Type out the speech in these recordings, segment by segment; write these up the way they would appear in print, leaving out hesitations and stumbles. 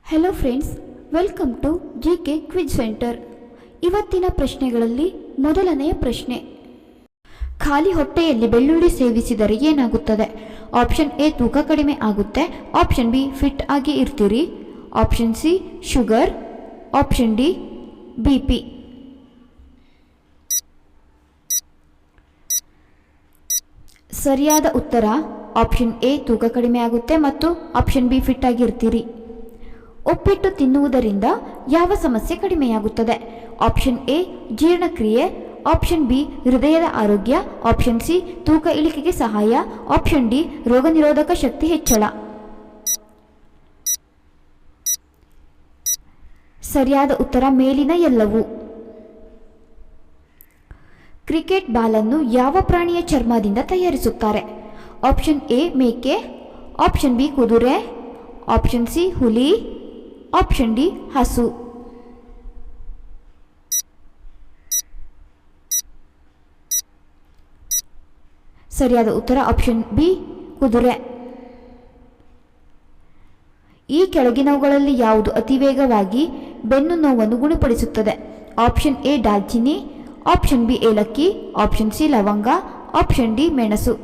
Hello friends, welcome to GK quiz centre. ಇವತ್ತಿನ ಪ್ರಶ್ನೆಗಳಲ್ಲಿ ಮೊದಲನೆಯ ಪ್ರಶ್ನೆ, ಖಾಲಿ ಹೊಟ್ಟೆಯಲ್ಲಿ ಬೆಳ್ಳುಳ್ಳಿ ಸೇವಿಸಿದರೆ ಏನಾಗುತ್ತದೆ? ಆಪ್ಷನ್ ಎ ತೂಕ ಕಡಿಮೆ ಆಗುತ್ತೆ, ಆಪ್ಷನ್ ಬಿ ಫಿಟ್ ಆಗಿ ಇರ್ತೀರಿ, option C sugar, option D BP. ಸರಿಯಾದ ಉತ್ತರ ಆಪ್ಷನ್ ಎ ತೂಕ ಕಡಿಮೆ ಆಗುತ್ತೆ ಮತ್ತು ಆಪ್ಷನ್ ಬಿ ಫಿಟ್ ಆಗಿರ್ತೀರಿ. ಉಪ್ಪಿಟ್ಟು ತಿನ್ನುವುದರಿಂದ ಯಾವ ಸಮಸ್ಯೆ ಕಡಿಮೆಯಾಗುತ್ತದೆ? ಆಪ್ಷನ್ ಎ ಜೀರ್ಣಕ್ರಿಯೆ, ಆಪ್ಷನ್ ಬಿ ಹೃದಯದ ಆರೋಗ್ಯ, ಆಪ್ಷನ್ ಸಿ ತೂಕ ಇಳಿಕೆಗೆ ಸಹಾಯ, ಆಪ್ಷನ್ ಡಿ ರೋಗ ನಿರೋಧಕ ಶಕ್ತಿ ಹೆಚ್ಚಳ. ಸರಿಯಾದ ಉತ್ತರ ಮೇಲಿನ ಎಲ್ಲವೂ. ಕ್ರಿಕೆಟ್ ಬಾಲನ್ನು ಯಾವ ಪ್ರಾಣಿಯ ಚರ್ಮದಿಂದ ತಯಾರಿಸುತ್ತಾರೆ? ಆಪ್ಷನ್ ಎ ಮೇಕೆ, ಆಪ್ಷನ್ ಬಿ ಕುದುರೆ, ಆಪ್ಷನ್ ಸಿ ಹುಲಿ, ಆಪ್ಷನ್ ಡಿ ಹಸು. ಸರಿಯಾದ ಉತ್ತರ ಆಪ್ಷನ್ ಬಿ ಕುದುರೆ. ಈ ಕೆಳಗಿನವುಗಳಲ್ಲಿ ಯಾವುದು ಅತಿ ವೇಗವಾಗಿ ಬೆನ್ನು ನೋವನ್ನು ಗುಣಪಡಿಸುತ್ತದೆ? ಆಪ್ಷನ್ ಎ ದಾಲ್ಚಿನ್ನಿ, ಆಪ್ಷನ್ ಬಿ ಏಲಕ್ಕಿ, ಆಪ್ಷನ್ ಸಿ ಲವಂಗ, ಆಪ್ಷನ್ ಡಿ ಮೆಣಸು.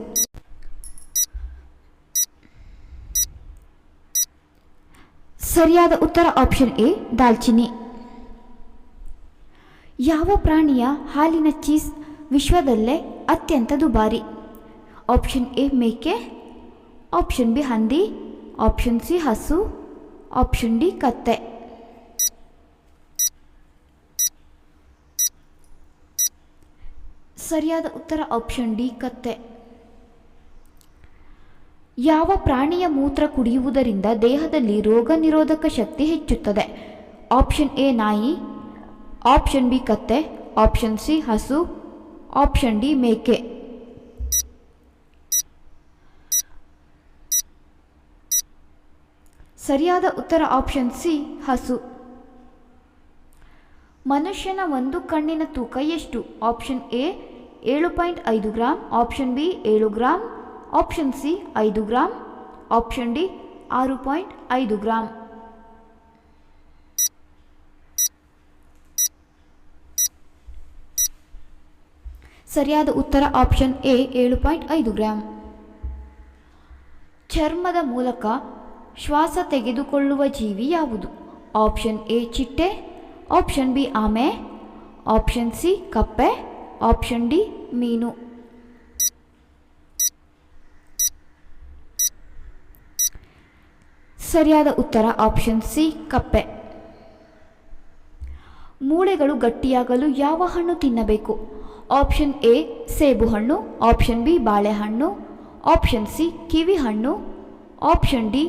ಸರಿಯಾದ ಉತ್ತರ ಆಪ್ಷನ್ ಎ ದಾಲ್ಚಿನ್ನಿ. ಯಾವ ಪ್ರಾಣಿಯ ಹಾಲಿನ ಚೀಸ್ ವಿಶ್ವದಲ್ಲೇ ಅತ್ಯಂತ ದುಬಾರಿ? ಆಪ್ಷನ್ ಎ ಮೇಕೆ, ಆಪ್ಷನ್ ಬಿ ಹಂದಿ, ಆಪ್ಷನ್ ಸಿ ಹಸು, ಆಪ್ಷನ್ ಡಿ ಕತ್ತೆ. ಸರಿಯಾದ ಉತ್ತರ ಆಪ್ಷನ್ ಡಿ ಕತ್ತೆ. ಯಾವ ಪ್ರಾಣಿಯ ಮೂತ್ರ ಕುಡಿಯುವುದರಿಂದ ದೇಹದಲ್ಲಿ ರೋಗ ನಿರೋಧಕ ಶಕ್ತಿ ಹೆಚ್ಚುತ್ತದೆ? ಆಪ್ಷನ್ ಎ ನಾಯಿ, ಆಪ್ಷನ್ ಬಿ ಕತ್ತೆ, ಆಪ್ಷನ್ ಸಿ ಹಸು, ಆಪ್ಷನ್ ಡಿ ಮೇಕೆ. ಸರಿಯಾದ ಉತ್ತರ ಆಪ್ಷನ್ ಸಿ ಹಸು. ಮನುಷ್ಯನ ಒಂದು ಕಣ್ಣಿನ ತೂಕ ಎಷ್ಟು? Option A 7.5 gram, option B 7 gram, option C 5 gram, option D 6.5 gram. ಸರಿಯಾದ ಉತ್ತರ ಆಪ್ಷನ್ ಎ 7.5 ಗ್ರಾಂ. ಚರ್ಮದ ಮೂಲಕ ಶ್ವಾಸ ತೆಗೆದುಕೊಳ್ಳುವ ಜೀವಿ ಯಾವುದು? ಆಪ್ಷನ್ ಎ ಚಿಟ್ಟೆ, ಆಪ್ಷನ್ ಬಿ ಆಮೆ, ಆಪ್ಷನ್ ಸಿ ಕಪ್ಪೆ, ಆಪ್ಷನ್ ಡಿ ಮೀನು. ಸರಿಯಾದ ಉತ್ತರ ಆಪ್ಷನ್ ಸಿ ಕಪ್ಪೆ. ಮೂಳೆಗಳು ಗಟ್ಟಿಯಾಗಲು ಯಾವ ಹಣ್ಣು ತಿನ್ನಬೇಕು? ಆಪ್ಷನ್ ಎ ಸೇಬು ಹಣ್ಣು, ಆಪ್ಷನ್ ಬಿ ಬಾಳೆಹಣ್ಣು, ಆಪ್ಷನ್ ಸಿ ಕಿವಿ ಹಣ್ಣು, ಆಪ್ಷನ್ ಡಿ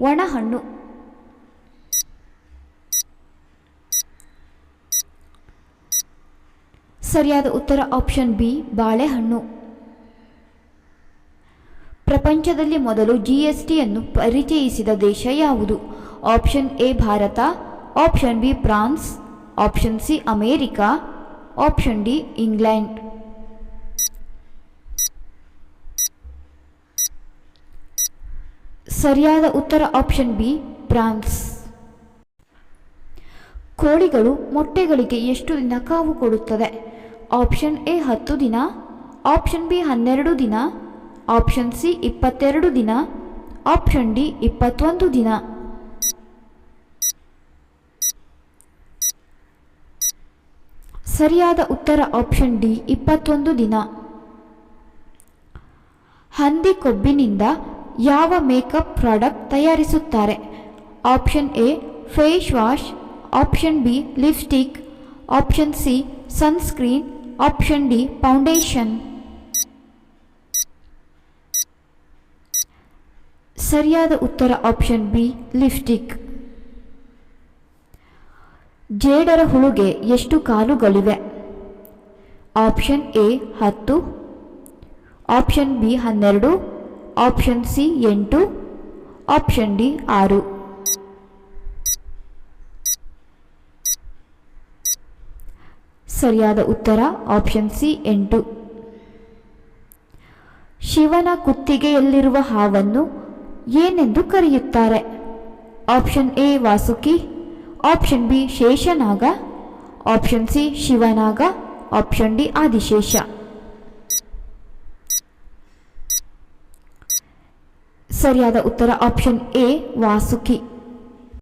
ಒಣಹಣ್ಣು. ಸರಿಯಾದ ಉತ್ತರ ಆಪ್ಷನ್ ಬಿ ಬಾಳೆಹಣ್ಣು. ಪ್ರಪಂಚದಲ್ಲಿ ಮೊದಲು GST ಅನ್ನು ಪರಿಚಯಿಸಿದ ದೇಶ ಯಾವುದು? Option A Bharat, option B France, option C America, option D England. ಸರಿಯಾದ ಉತ್ತರ ಆಪ್ಷನ್ ಬಿ ಫ್ರಾನ್ಸ್. ಕೋಳಿಗಳು ಮೊಟ್ಟೆಗಳಿಗೆ ಎಷ್ಟು ದಿನ ಕಾವು ಕೊಡುತ್ತದೆ? ಆಪ್ಷನ್ ಎ 10 ದಿನ, ಆಪ್ಷನ್ ಬಿ 12 ದಿನ, ಆಪ್ಷನ್ ಸಿ 22 ದಿನ, ಆಪ್ಷನ್ ಡಿ 21 ದಿನ. ಸರಿಯಾದ ಉತ್ತರ ಆಪ್ಷನ್ ಡಿ 21 ದಿನ. ಹಂದಿ ಕೊಬ್ಬಿನಿಂದ ಯಾವ ಮೇಕಪ್ ಪ್ರಾಡಕ್ಟ್ ತಯಾರಿಸುತ್ತಾರೆ? Option A face wash, option B lipstick, option C sunscreen, option D foundation. ಸರಿಯಾದ ಉತ್ತರ ಆಪ್ಷನ್ ಬಿ ಲಿಪ್ಸ್ಟಿಕ್. ಜೇಡರ ಹುಳುಗೆ ಎಷ್ಟು ಕಾಲುಗಳಿವೆ? Option A 10, option B 12, option C 8, option D 6. ಸರಿಯಾದ ಉತ್ತರ ಆಪ್ಷನ್ ಸಿ 8. ಶಿವನ ಕುತ್ತಿಗೆಯಲ್ಲಿರುವ ಹಾವನ್ನು ಏನೆಂದು ಕರೆಯುತ್ತಾರೆ? Option A Vasuki, option B Sheshnaga, option C Shivanaga, option D Adishesha. ಸರಿಯಾದ ಉತ್ತರ ಆಪ್ಷನ್ ಎ ವಾಸುಕಿ.